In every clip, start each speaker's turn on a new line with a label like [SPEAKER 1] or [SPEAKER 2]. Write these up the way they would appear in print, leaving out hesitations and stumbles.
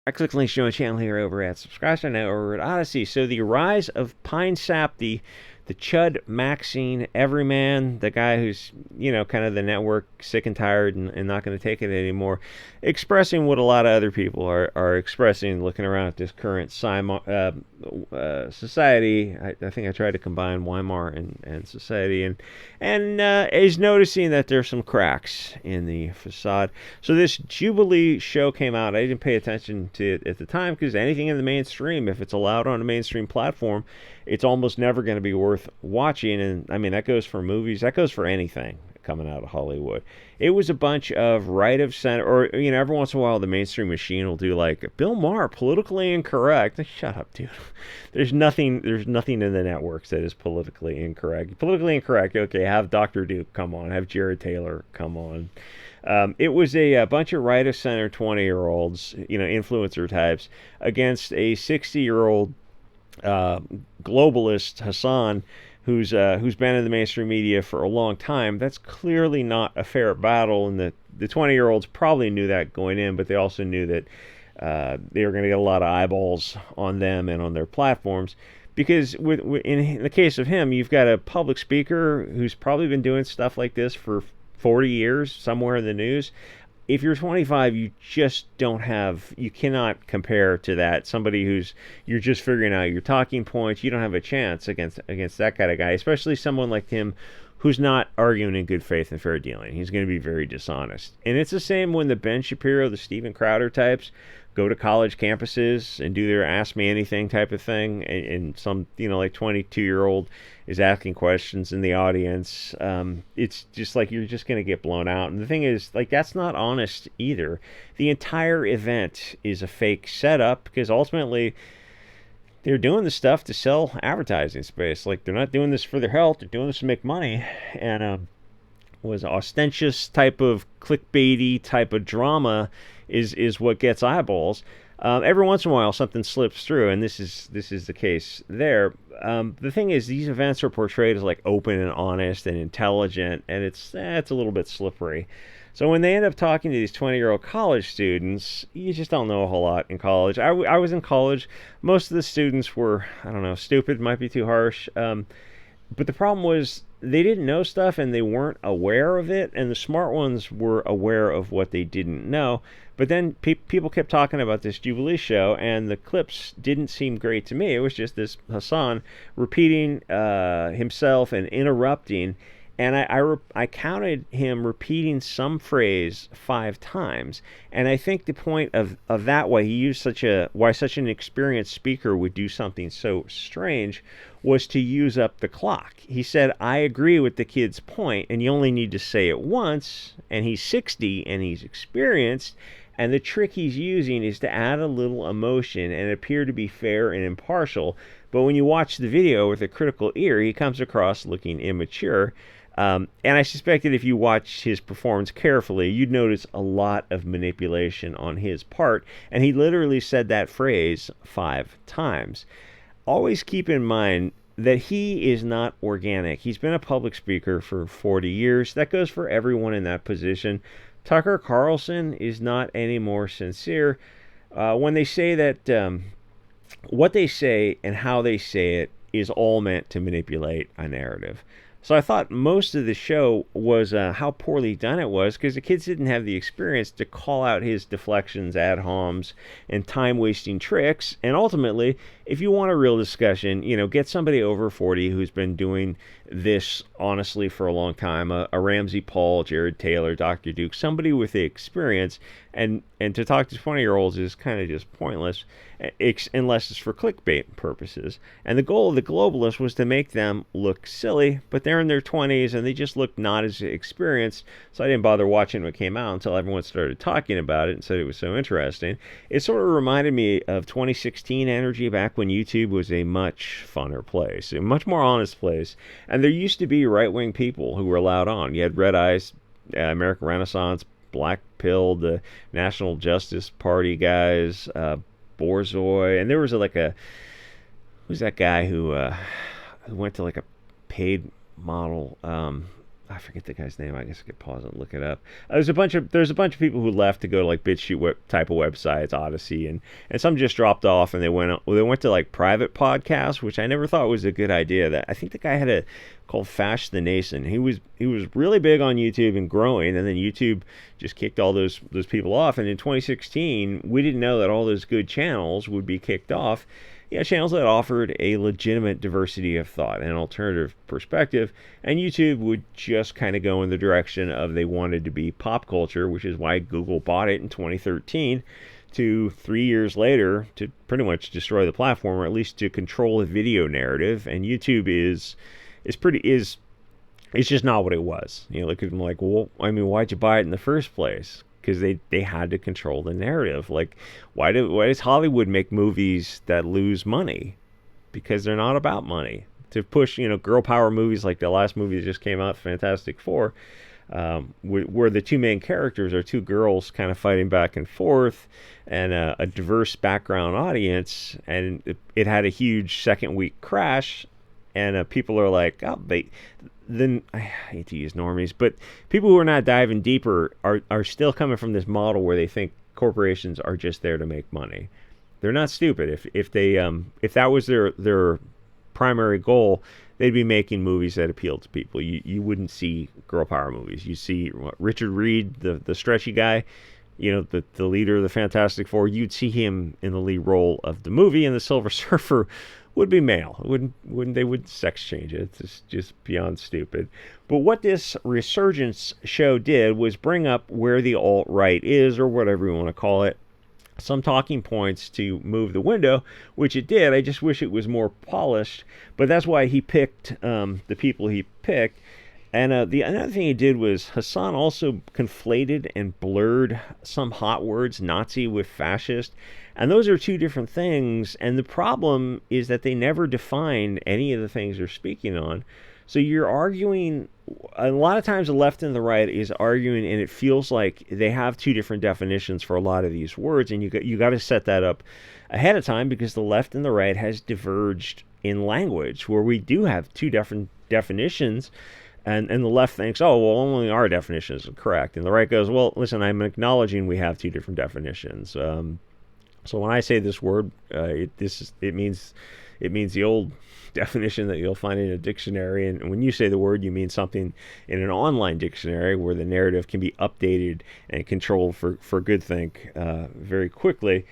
[SPEAKER 1] I click the link to my channel here over at SubStars now over at Odyssey. So the rise of PineSap, the Chud Maxine everyman, the guy who's, kind of the network sick and tired and not going to take it anymore, expressing what a lot of other people are expressing looking around at this current society. I think I tried to combine Weimar and society, and is noticing that there's some cracks in the facade. So this Jubilee show came out. I didn't pay attention to it at the time because anything in the mainstream, if it's allowed on a mainstream platform, it's almost never going to be worth watching. And I mean, that goes for movies, that goes for anything coming out of Hollywood. It was a bunch of right of center, or every once in a while the mainstream machine will do like Bill Maher, politically incorrect. Shut up, dude. There's nothing in the networks that is politically incorrect. Politically incorrect, okay, have Dr. Duke come on, have Jared Taylor come on. It was a bunch of right of center 20-year-olds, influencer types, against a 60-year-old globalist, Hassan, who's been in the mainstream media for a long time. That's clearly not a fair battle, and the 20-year-olds probably knew that going in, but they also knew that they were going to get a lot of eyeballs on them and on their platforms. Because in the case of him, you've got a public speaker who's probably been doing stuff like this for 40 years, somewhere in the news. If you're 25, you cannot compare to that. Somebody you're just figuring out your talking points. You don't have a chance against that kind of guy, especially someone like him who's not arguing in good faith and fair dealing. He's going to be very dishonest. And it's the same when the Ben Shapiro, the Steven Crowder types go to college campuses and do their ask me anything type of thing, and some like 22-year-old is asking questions in the audience. It's just like you're just going to get blown out. And the thing is, like, that's not honest either. The entire event is a fake setup, because ultimately they're doing this stuff to sell advertising space. Like, they're not doing this for their health, they're doing this to make money. And was ostentatious type of clickbaity type of drama is what gets eyeballs. Every once in a while something slips through, and this is the case there. The thing is, these events are portrayed as like open and honest and intelligent, and it's a little bit slippery. So when they end up talking to these 20-year-old college students, you just don't know a whole lot in college. I was in college. Most of the students were, I don't know, stupid might be too harsh. But the problem was they didn't know stuff and they weren't aware of it, and the smart ones were aware of what they didn't know. But then people kept talking about this Jubilee show, and the clips didn't seem great to me. It was just this Hassan repeating himself and interrupting, and I counted him repeating some phrase 5 times. And I think the point of that, why such an experienced speaker would do something so strange, was to use up the clock. He said, I agree with the kid's point, and you only need to say it once, and he's 60 and he's experienced, and the trick he's using is to add a little emotion and appear to be fair and impartial. But when you watch the video with a critical ear, he comes across looking immature. And I suspect that if you watch his performance carefully, you'd notice a lot of manipulation on his part, and he literally said that phrase 5 times. Always keep in mind that he is not organic. He's been a public speaker for 40 years. That goes for everyone in that position. Tucker Carlson is not any more sincere. When they say that what they say and how they say it is all meant to manipulate a narrative. So I thought most of the show was how poorly done it was, because the kids didn't have the experience to call out his deflections, ad homs, and time-wasting tricks. And ultimately, if you want a real discussion, get somebody over 40 who's been doing this honestly for a long time, a Ramsey Paul, Jared Taylor, Dr. Duke, somebody with the experience. And to talk to 20-year-olds is kind of just pointless, unless it's for clickbait purposes. And the goal of the globalists was to make them look silly, but they're in their 20s and they just look not as experienced. So I didn't bother watching when it came out until everyone started talking about it and said it was so interesting. It sort of reminded me of 2016 energy, back when YouTube was a much funner place, a much more honest place. And there used to be right-wing people who were allowed on. You had Red Eyes, American Renaissance, Black Pill, the National Justice Party guys, Borzoi, and there was who's that guy who went to like a paid model, I forget the guy's name. I guess I could pause and look it up. There's a bunch of people who left to go to like BitChute type of websites, Odyssey, and some just dropped off and they went to like private podcasts, which I never thought was a good idea. That I think the guy had a called Fash the Nation. He was really big on YouTube and growing, and then YouTube just kicked all those people off. And in 2016, we didn't know that all those good channels would be kicked off. Yeah, channels that offered a legitimate diversity of thought and an alternative perspective, and YouTube would just kind of go in the direction of they wanted to be pop culture, which is why Google bought it in 2013 to 3 years later to pretty much destroy the platform, or at least to control the video narrative. And YouTube is it's just not what it was. Look at them like, well, I mean, why'd you buy it in the first place? Because they had to control the narrative. Like, why does Hollywood make movies that lose money? Because they're not about money. To push, girl power movies like the last movie that just came out, Fantastic Four, where the two main characters are two girls kind of fighting back and forth, and a diverse background audience, and it had a huge second week crash, and people are like, oh, then I hate to use normies, but people who are not diving deeper are still coming from this model where they think corporations are just there to make money. They're not stupid. If that was their primary goal, they'd be making movies that appeal to people. You wouldn't see girl power movies. You see Richard Reed, the stretchy guy, the leader of the Fantastic Four. You'd see him in the lead role of the movie, and the Silver Surfer would be male. They would sex change it. It's just beyond stupid. But what this resurgence show did was bring up where the alt-right is, or whatever you want to call it, some talking points to move the window, which it did. I just wish it was more polished, but that's why he picked the people he picked. And another thing he did was Hassan also conflated and blurred some hot words, Nazi with fascist. And those are two different things. And the problem is that they never define any of the things they're speaking on. So you're arguing, a lot of times the left and the right is arguing, and it feels like they have two different definitions for a lot of these words. And you got to set that up ahead of time, because the left and the right has diverged in language, where we do have two different definitions. And the left thinks, oh, well, only our definition is correct. And the right goes, well, listen, I'm acknowledging we have two different definitions. So when I say this word, it means the old definition that you'll find in a dictionary. And when you say the word, you mean something in an online dictionary where the narrative can be updated and controlled for groupthink very quickly.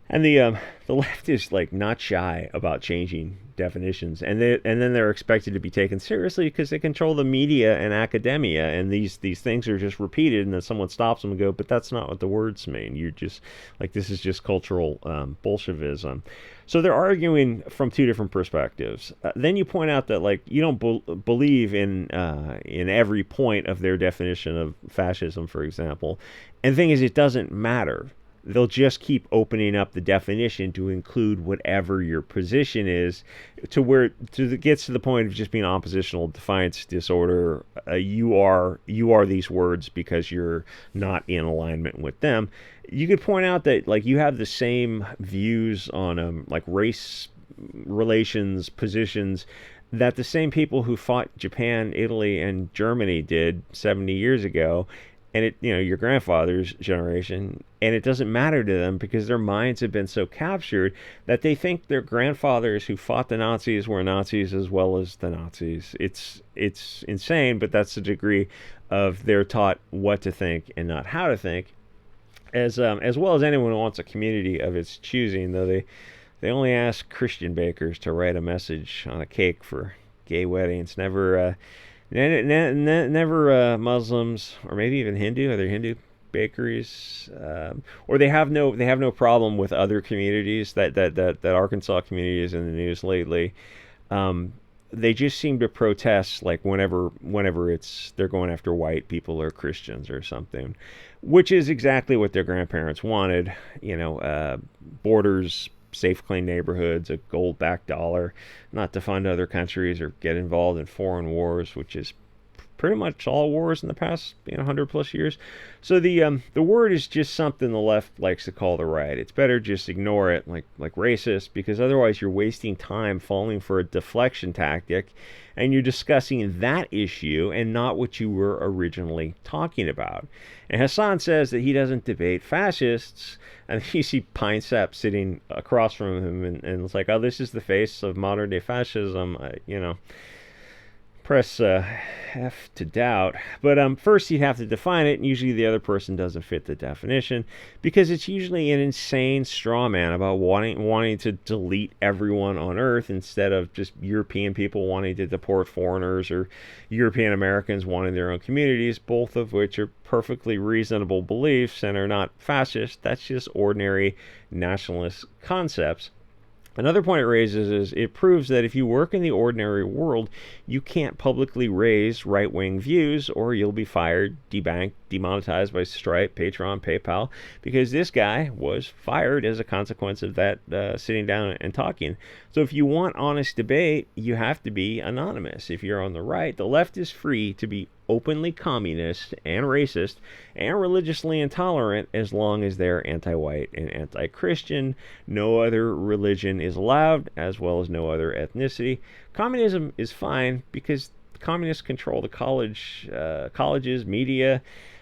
[SPEAKER 1] And the left is like not shy about changing definitions, and then they're expected to be taken seriously because they control the media and academia, and these things are just repeated, and then someone stops them and go, but that's not what the words mean. You're just like, this is just cultural Bolshevism. So they're arguing from two different perspectives. Then you point out that like you don't believe in every point of their definition of fascism, for example. And the thing is, it doesn't matter. They'll just keep opening up the definition to include whatever your position is, it gets to the point of just being oppositional, defiance, disorder. You are these words because you're not in alignment with them. You could point out that like you have the same views on like race relations, positions, that the same people who fought Japan, Italy, and Germany did 70 years ago. And your grandfather's generation, and it doesn't matter to them because their minds have been so captured that they think their grandfathers who fought the Nazis were Nazis as well as the Nazis. It's insane, but that's the degree of they're taught what to think and not how to think, as well as anyone who wants a community of its choosing. Though they only ask Christian bakers to write a message on a cake for gay weddings, never Muslims, or maybe even Hindu. Are there Hindu bakeries? Or they have no problem with other communities. That Arkansas community is in the news lately. They just seem to protest like whenever they're going after white people or Christians or something, which is exactly what their grandparents wanted. Borders, safe, clean neighborhoods, a gold-backed dollar, not to fund other countries or get involved in foreign wars, which is pretty much all wars in the past 100 plus years. So the word is just something the left likes to call the right. It's better just ignore it, like racist, because otherwise you're wasting time falling for a deflection tactic, and you're discussing that issue and not what you were originally talking about. And Hassan says that he doesn't debate fascists, and you see PineSap sitting across from him, and it's like, oh, this is the face of modern day fascism, press F to doubt. But first you'd have to define it, and usually the other person doesn't fit the definition, because it's usually an insane straw man about wanting to delete everyone on Earth instead of just European people wanting to deport foreigners, or European Americans wanting their own communities, both of which are perfectly reasonable beliefs and are not fascist. That's just ordinary nationalist concepts. Another point it raises is it proves that if you work in the ordinary world, you can't publicly raise right-wing views, or you'll be fired, debanked, demonetized by Stripe, Patreon, PayPal, because this guy was fired as a consequence of that sitting down and talking. So if you want honest debate, you have to be anonymous. If you're on the right, the left is free to be openly communist and racist and religiously intolerant as long as they're anti-white and anti-Christian. No other religion is allowed, as well as no other ethnicity. Communism is fine because communists control the colleges, media.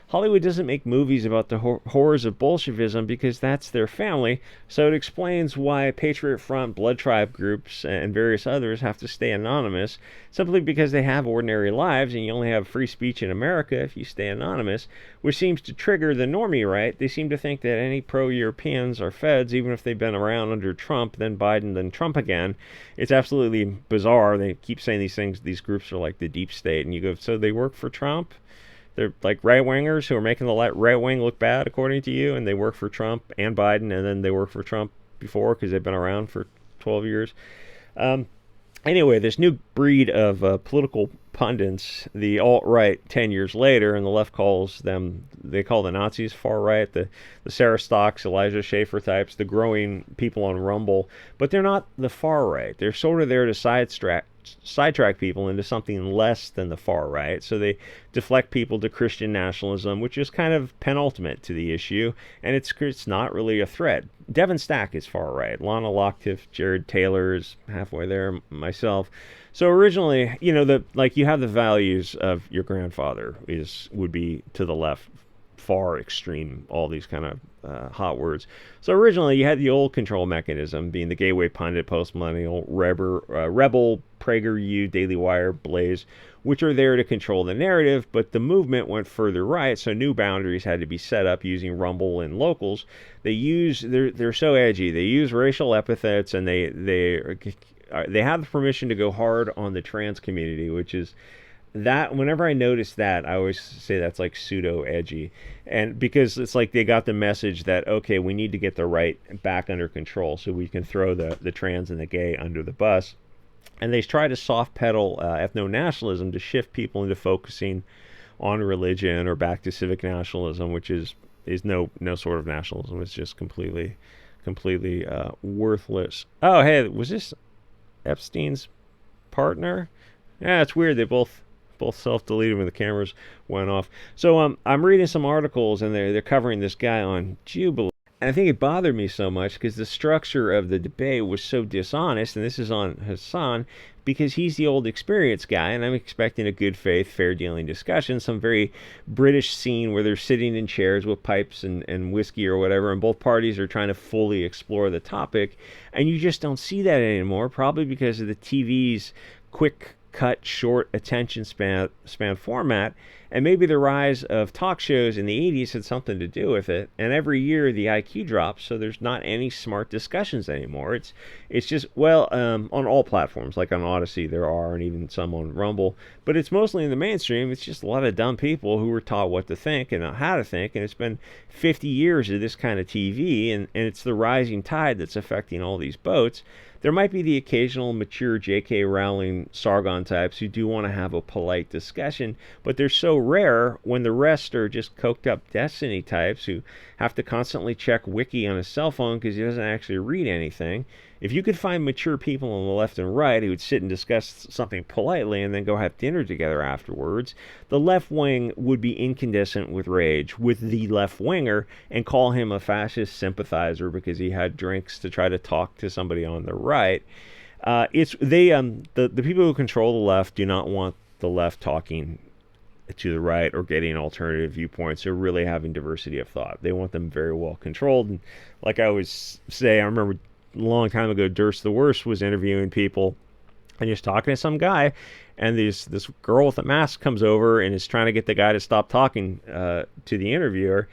[SPEAKER 1] Hollywood doesn't make movies about the horrors of Bolshevism because that's their family, so it explains why Patriot Front, Blood Tribe groups, and various others have to stay anonymous, simply because they have ordinary lives, and you only have free speech in America if you stay anonymous, which seems to trigger the normie right. They seem to think that any pro-Europeans are feds, even if they've been around under Trump, then Biden, then Trump again. It's absolutely bizarre. They keep saying these things, these groups are like the deep state, and you go, so they work for Trump? They're like right-wingers who are making the right wing look bad, according to you, and they work for Trump and Biden, and then they work for Trump before because they've been around for 12 years. Anyway, this new breed of political pundits, the alt-right 10 years later, and the left calls them, they call the Nazis far-right, the Sarah Stocks, Elijah Schaffer types, the growing people on Rumble, but they're not the far-right. They're sort of there to sidetrack people into something less than the far right. So they deflect people to Christian nationalism, which is kind of penultimate to the issue, and it's not really a threat. Devin Stack is far right. Lana Locktiff, Jared Taylor is halfway there, myself. So originally, you have the values of your grandfather would be to the left, far extreme, all these kind of hot words. So originally you had the old control mechanism being the gateway pundit, post-millennial, rebel, PragerU, Daily Wire, Blaze, which are there to control the narrative, but the movement went further right, so new boundaries had to be set up using Rumble and locals. They're so edgy. They use racial epithets, and they have the permission to go hard on the trans community, which is that whenever I notice that, I always say that's like pseudo edgy, and because it's like they got the message that, okay, we need to get the right back under control so we can throw the trans and the gay under the bus. And they try to soft pedal ethno-nationalism to shift people into focusing on religion or back to civic nationalism, which is no sort of nationalism. It's just completely worthless. Oh, hey, was this Epstein's partner? Yeah, it's weird. They both self-deleted when the cameras went off. So I'm reading some articles, and they're covering this guy on Jubilee. And I think it bothered me so much because the structure of the debate was so dishonest, and this is on Hassan, because he's the old experienced guy, and I'm expecting a good faith, fair dealing discussion, some very British scene where they're sitting in chairs with pipes and whiskey or whatever, and both parties are trying to fully explore the topic, and you just don't see that anymore, probably because of the TV's quick cut, short attention span format, and maybe the rise of talk shows in the 80s had something to do with it. And every year the IQ drops, so there's not any smart discussions anymore. It's just, on all platforms, like on Odyssey there are, and even some on Rumble, but it's mostly in the mainstream. It's just a lot of dumb people who were taught what to think and how to think, and it's been 50 years of this kind of TV, and it's the rising tide that's affecting all these boats. There might be the occasional mature J.K. Rowling Sargon types who do want to have a polite discussion, but they're so so rare when the rest are just coked up Destiny types who have to constantly check wiki on his cell phone because he doesn't actually read anything. If you could find mature people on the left and right who would sit and discuss something politely and then go have dinner together afterwards, the left wing would be incandescent with rage with the left winger and call him a fascist sympathizer because he had drinks to try to talk to somebody on the right. The people who control the left do not want the left talking to the right or getting alternative viewpoints or really having diversity of thought. They want them very well controlled. And like I always say, I remember a long time ago, Durst the Worst was interviewing people and just talking to some guy, and this girl with a mask comes over and is trying to get the guy to stop talking to the interviewer.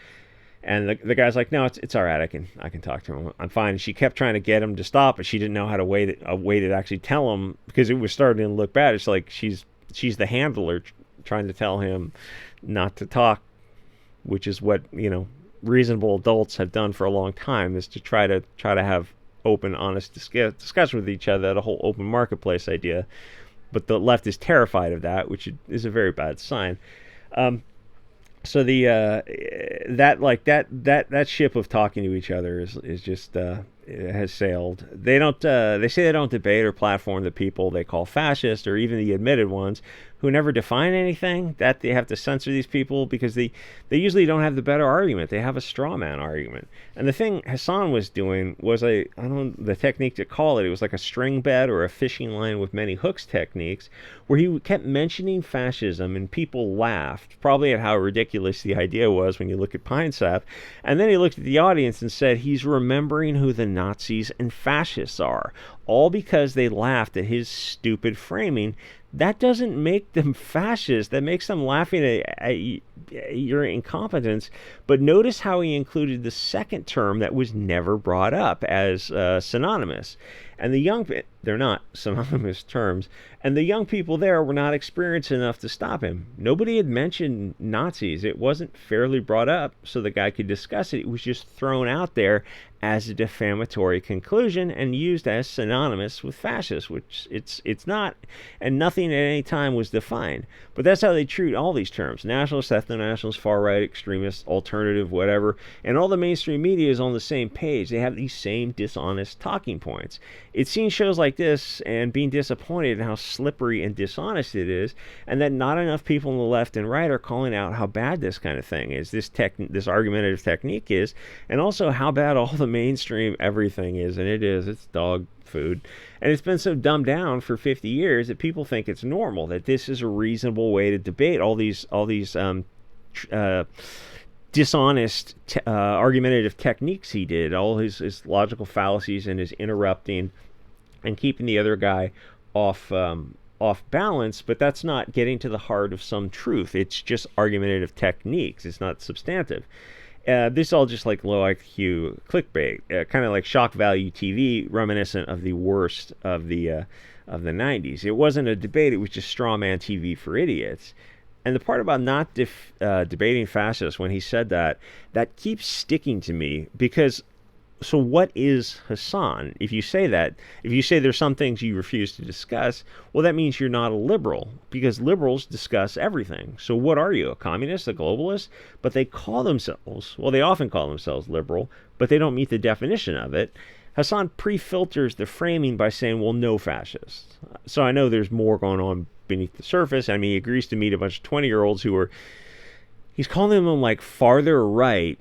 [SPEAKER 1] And the guy's like, no, it's all right. I can talk to him. I'm fine. She kept trying to get him to stop, but she didn't know how to wait to actually tell him because it was starting to look bad. It's like she's the handler trying to tell him not to talk, which is what reasonable adults have done for a long time, is to try to have open, honest discussion with each other, the whole open marketplace idea. But the left is terrified of that, which is a very bad sign. So the that ship of talking to each other is just it has sailed. They don't. They say they don't debate or platform the people they call fascist, or even the admitted ones who never define anything. That they have to censor these people because they usually don't have the better argument. They have a straw man argument. And the thing Hassan was doing was I don't know the technique to call it. It was like a string bed or a fishing line with many hooks techniques, where he kept mentioning fascism and people laughed, probably at how ridiculous the idea was when you look at PineSap. And then he looked at the audience and said he's remembering who the Nazis and fascists are, all because they laughed at his stupid framing. That doesn't make them fascist. That makes them laughing at your incompetence. But notice how he included the second term that was never brought up as synonymous. And they're not synonymous terms. And the young people there were not experienced enough to stop him. Nobody had mentioned Nazis. It wasn't fairly brought up so the guy could discuss it. It was just thrown out there as a defamatory conclusion and used as synonymous with fascist, which it's not, and nothing at any time was defined. But that's how they treat all these terms: nationalist, ethno-nationalist, far-right, extremist, alternative, whatever. And all the mainstream media is on the same page. They have these same dishonest talking points. It's seen shows like this and being disappointed in how slippery and dishonest it is, and that not enough people on the left and right are calling out how bad this kind of thing is, this argumentative technique is, and also how bad all the mainstream everything is. And it's dog food, and it's been so dumbed down for 50 years that people think it's normal, that this is a reasonable way to debate all these dishonest argumentative techniques he did, all his logical fallacies and his interrupting and keeping the other guy off balance. But that's not getting to the heart of some truth. It's just argumentative techniques. It's not substantive. This is all just like low IQ clickbait, kind of like shock value TV, reminiscent of the worst of the 90s. It wasn't a debate. It was just straw man TV for idiots. And the part about not debating fascists, when he said that keeps sticking to me, because so what is Hassan? If you say there's some things you refuse to discuss, well, that means you're not a liberal, because liberals discuss everything. So what are you, a communist, a globalist? But they often call themselves liberal, but they don't meet the definition of it. Hassan pre-filters the framing by saying, well, no fascists. So I know there's more going on beneath the surface. I mean, he agrees to meet a bunch of 20-year-olds he's calling them like farther right,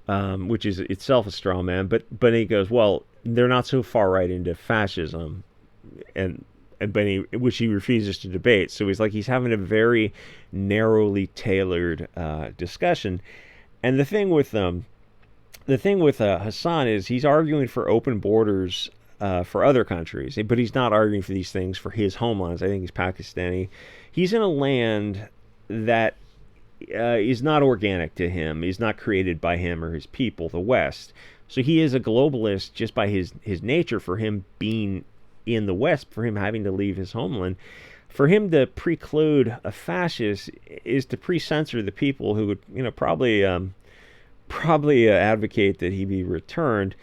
[SPEAKER 1] which is itself a straw man, but he goes, well, they're not so far right into fascism, which he refuses to debate. So he's having a very narrowly tailored discussion. And the thing with Hassan is he's arguing for open borders for other countries, but he's not arguing for these things for his homelands. I think he's Pakistani. He's in a land that is not organic to him, is not created by him or his people, the West. So he is a globalist just by his nature, for him being in the West, for him having to leave his homeland. For him to preclude a fascist is to pre-censor the people who would probably advocate that he be returned.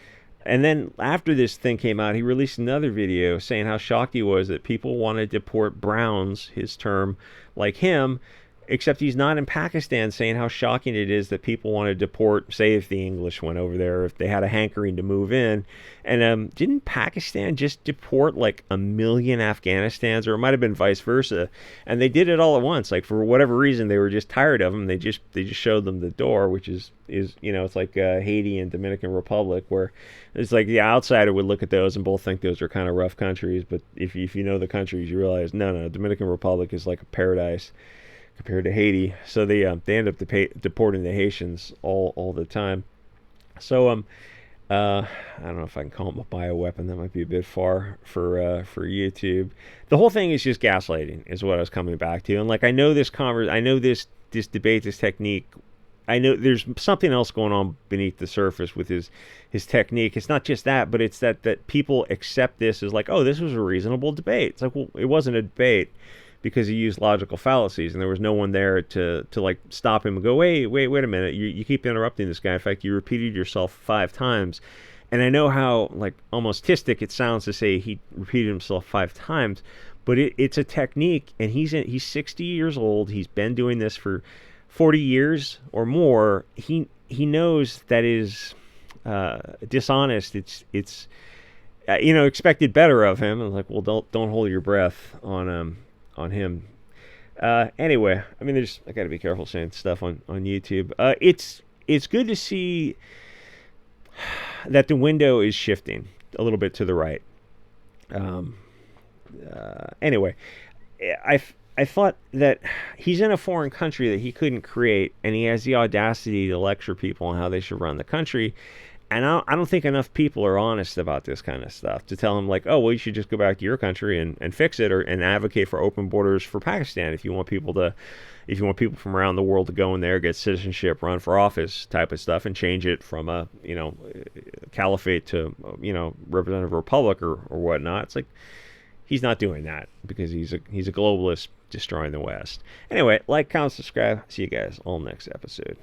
[SPEAKER 1] And then after this thing came out, he released another video saying how shocked he was that people want to deport Browns, his term, like him, except he's not in Pakistan saying how shocking it is that people want to deport, say if the English went over there, if they had a hankering to move in. And didn't Pakistan just deport like 1 million Afghanistans, or it might have been vice versa? And they did it all at once. Like for whatever reason, they were just tired of them. They just showed them the door, which is it's like Haiti and Dominican Republic, where it's like the outsider would look at those and both think those are kind of rough countries. But if you know the countries, you realize no, Dominican Republic is like a paradise compared to Haiti. So they end up deporting the Haitians all the time. So I don't know if I can call them a bioweapon. That might be a bit far for YouTube. The whole thing is just gaslighting, is what I was coming back to. And like I know this debate, this technique. I know there's something else going on beneath the surface with his technique. It's not just that, but it's that people accept this as like, oh, this was a reasonable debate. It's like, well, it wasn't a debate, because he used logical fallacies, and there was no one there to like stop him and go, wait a minute, you keep interrupting this guy. In fact, you repeated yourself 5 times. And I know how like almost tistic it sounds to say he repeated himself 5 times, but it's a technique, and he's 60 years old. He's been doing this for 40 years or more. He knows that is dishonest. It's expected better of him. And like, well, don't hold your breath on him. Anyway, I mean, I got to be careful saying stuff on YouTube. It's good to see that the window is shifting a little bit to the right. Anyway, I thought that he's in a foreign country that he couldn't create, and he has the audacity to lecture people on how they should run the country. And I don't think enough people are honest about this kind of stuff to tell him like, oh, well, you should just go back to your country and fix it, and advocate for open borders for Pakistan if you want people from around the world to go in there, get citizenship, run for office type of stuff, and change it from a caliphate to representative republic or whatnot. It's like he's not doing that because he's a globalist destroying the West. Anyway, like, comment, subscribe. See you guys all next episode.